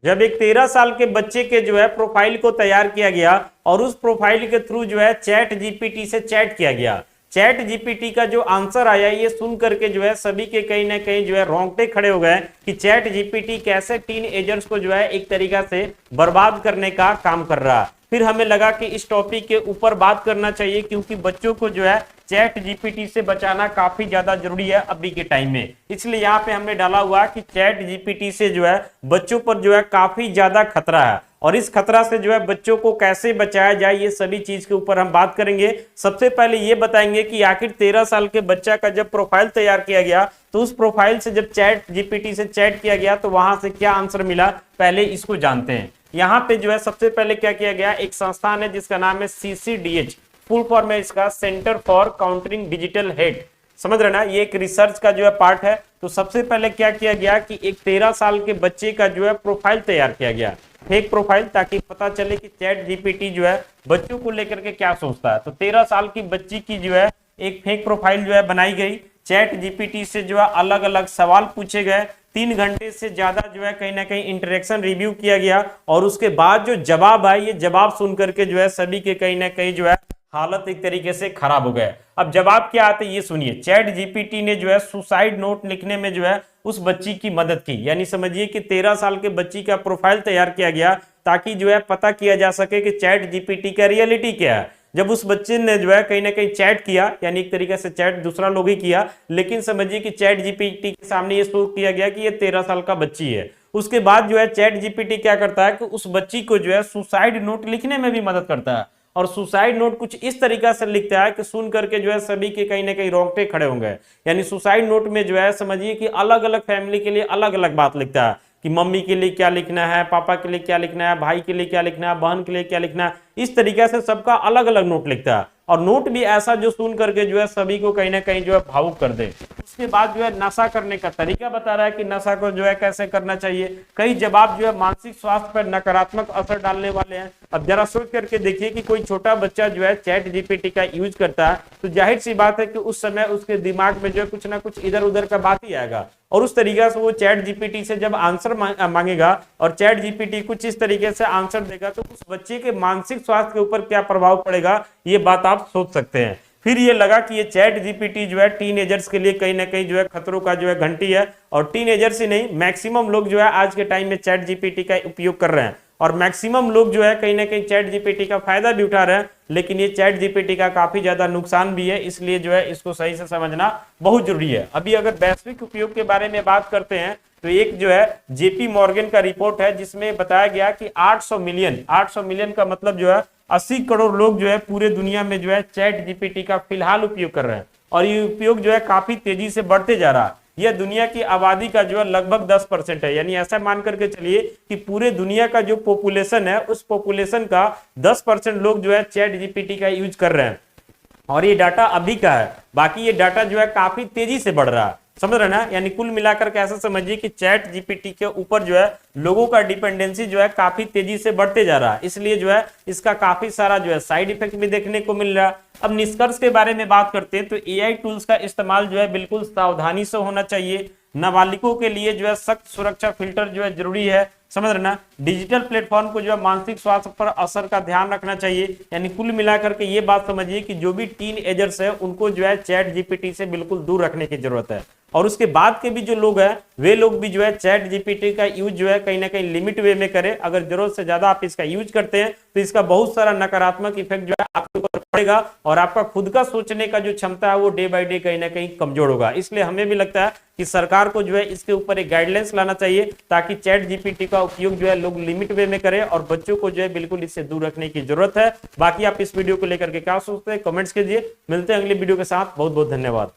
जब एक 13 साल के बच्चे के जो है प्रोफाइल को तैयार किया गया और उस प्रोफाइल के थ्रू जो है चैट जीपीटी से चैट किया गया, चैट जीपीटी का जो आंसर आया ये सुन करके जो है सभी के कहीं ना कहीं जो है रोंगटे खड़े हो गए कि चैट जीपीटी कैसे टीन एजर्स को जो है एक तरीका से बर्बाद करने का काम कर रहा। फिर हमें लगा कि इस टॉपिक के ऊपर बात करना चाहिए, क्योंकि बच्चों को जो है चैट जीपीटी से बचाना काफी ज्यादा जरूरी है अभी के टाइम में। इसलिए यहाँ पे हमने डाला हुआ कि चैट जीपीटी से जो है बच्चों पर जो है काफी ज्यादा खतरा है, और इस खतरा से जो है बच्चों को कैसे बचाया जाए ये सभी चीज के ऊपर हम बात करेंगे। सबसे पहले ये बताएंगे कि आखिर 13 साल के बच्चा का जब प्रोफाइल तैयार किया गया तो उस प्रोफाइल से जब चैट जीपीटी से चैट किया गया तो वहां से क्या आंसर मिला, पहले इसको जानते हैं। यहाँ पे जो है सबसे पहले क्या किया गया, एक संस्थान है जिसका नाम है CCDH, फुल फॉर्म है इसका centre for countering digital hate, समझ रहे ना, ये एक रिसर्च का जो है पार्ट है। तो सबसे पहले क्या किया गया कि एक 13 साल के बच्चे का जो है प्रोफाइल तैयार किया गया, फेक प्रोफाइल, ताकि पता चले कि चैट जीपीटी जो है बच्चों को लेकर के क्या सोचता है। तो 13 साल की बच्ची की जो है एक फेक प्रोफाइल जो है बनाई गई, चैट जीपीटी से जो है अलग अलग सवाल पूछे गए, 3 घंटे से ज्यादा जो है कहीं ना कहीं इंटरेक्शन रिव्यू किया गया, और उसके बाद जो जवाब आए ये जवाब सुन करके जो है सभी के कहीं ना कहीं जो है हालत एक तरीके से खराब हो गया। अब जवाब क्या आते ये सुनिए, चैट जीपीटी ने जो है सुसाइड नोट लिखने में जो है उस बच्ची की मदद की, यानी समझिए कि 13 साल के बच्ची का प्रोफाइल तैयार किया गया ताकि जो है पता किया जा सके कि चैट जीपीटी का रियलिटी क्या है। जब उस बच्चे ने जो है कहीं ना कहीं चैट किया, यानी एक तरीके से चैट दूसरा लोग ही किया, लेकिन समझिए कि चैट जीपीटी के सामने ये शो किया गया कि ये 13 साल का बच्ची है। उसके बाद जो है चैट जीपीटी क्या करता है कि उस बच्ची को जो है सुसाइड नोट लिखने में भी मदद करता है, और सुसाइड नोट कुछ इस तरीका से लिखता है कि सुन करके जो है सभी के कहीं ना कहीं रोंगटे खड़े होंगे। यानी सुसाइड नोट में जो है समझिए कि अलग अलग फैमिली के लिए अलग अलग बात लिखता है कि मम्मी के लिए क्या लिखना है, पापा के लिए क्या लिखना है, भाई के लिए क्या लिखना है, बहन के लिए क्या लिखना है, इस तरीके से सबका अलग अलग नोट लिखता है, और नोट भी ऐसा जो सुन करके जो है सभी को कहीं ना कहीं जो है भावुक कर दे। उसके बाद जो है नशा करने का तरीका बता रहा है कि नशा को जो है कैसे करना चाहिए। कई जवाब जो है मानसिक स्वास्थ्य पर नकारात्मक असर डालने वाले हैं। अब जरा सोच करके देखिए कि कोई छोटा बच्चा जो है चैट जीपीटी का यूज करता है तो जाहिर सी बात है कि उस समय उसके दिमाग में जो है कुछ ना कुछ इधर उधर का बात ही आएगा, और उस तरीके से वो चैट जीपीटी से जब आंसर मांगेगा और चैट जीपीटी कुछ इस तरीके से आंसर देगा तो उस बच्चे के मानसिक स्वास्थ्य के ऊपर क्या प्रभाव पड़ेगा ये बात आप सोच सकते हैं। फिर ये लगा कि ये चैट जीपीटी जो है टीनेजर्स के लिए कहीं ना कहीं जो है खतरों का जो है घंटी है, और टीनेजर्स ही नहीं मैक्सिमम लोग जो है आज के टाइम में चैट जीपीटी का उपयोग कर रहे हैं, और मैक्सिमम लोग जो है कहीं ना कहीं चैट जीपीटी का फायदा भी उठा रहे हैं, लेकिन ये चैट जीपीटी का काफी ज्यादा नुकसान भी है, इसलिए जो है इसको सही से समझना बहुत जरूरी है। अभी अगर वैश्विक उपयोग के बारे में बात करते हैं तो एक जो है जेपी मॉर्गन का रिपोर्ट है जिसमें बताया गया कि 800 मिलियन का मतलब जो है 80 करोड़ लोग जो है पूरे दुनिया में जो है चैट जीपीटी का फिलहाल उपयोग कर रहे हैं, और ये उपयोग जो है काफी तेजी से बढ़ते जा रहा है। यह दुनिया की आबादी का जो है लगभग 10% है, यानी ऐसा मान करके चलिए कि पूरे दुनिया का जो पॉपुलेशन है उस पॉपुलेशन का 10% लोग जो है चैट जीपीटी का यूज कर रहे हैं, और ये डाटा अभी का है, बाकी ये डाटा जो है काफी तेजी से बढ़ रहा है, समझ रहे ना। यानी कुल मिलाकर के ऐसा समझिए कि चैट जीपीटी के ऊपर जो है लोगों का डिपेंडेंसी जो है काफी तेजी से बढ़ते जा रहा है, इसलिए जो है इसका काफी सारा जो है साइड इफेक्ट भी देखने को मिल रहा है। अब निष्कर्ष के बारे में बात करते हैं तो एआई टूल्स का इस्तेमाल जो है बिल्कुल सावधानी से होना चाहिए। नाबालिगों के लिए जो है सख्त सुरक्षा फिल्टर जो है जरूरी है, समझ रहे ना। डिजिटल प्लेटफॉर्म को जो है मानसिक स्वास्थ्य पर असर का ध्यान रखना चाहिए। यानी कुल मिलाकर के ये बात समझिए कि जो भी टीन एजर्स है उनको जो है चैट जीपीटी से बिल्कुल दूर रखने की जरूरत है, और उसके बाद के भी जो लोग हैं वे लोग भी जो है चैट जीपीटी का यूज जो है कहीं ना कहीं लिमिट वे में करें। अगर जरूरत से ज्यादा आप इसका यूज करते हैं तो इसका बहुत सारा नकारात्मक इफेक्ट जो है आपके ऊपर पड़ेगा, और आपका खुद का सोचने का जो क्षमता है वो डे बाय डे कहीं ना कहीं कमजोर होगा। इसलिए हमें भी लगता है कि सरकार को जो है इसके ऊपर एक गाइडलाइंस लाना चाहिए ताकि चैट जीपीटी का उपयोग जो है लोग लिमिट वे में करें, और बच्चों को जो है बिल्कुल इससे दूर रखने की जरूरत है। बाकी आप इस वीडियो को लेकर के क्या सोचते हैं कमेंट्स कीजिए। मिलते हैं अगली वीडियो के साथ, बहुत बहुत धन्यवाद।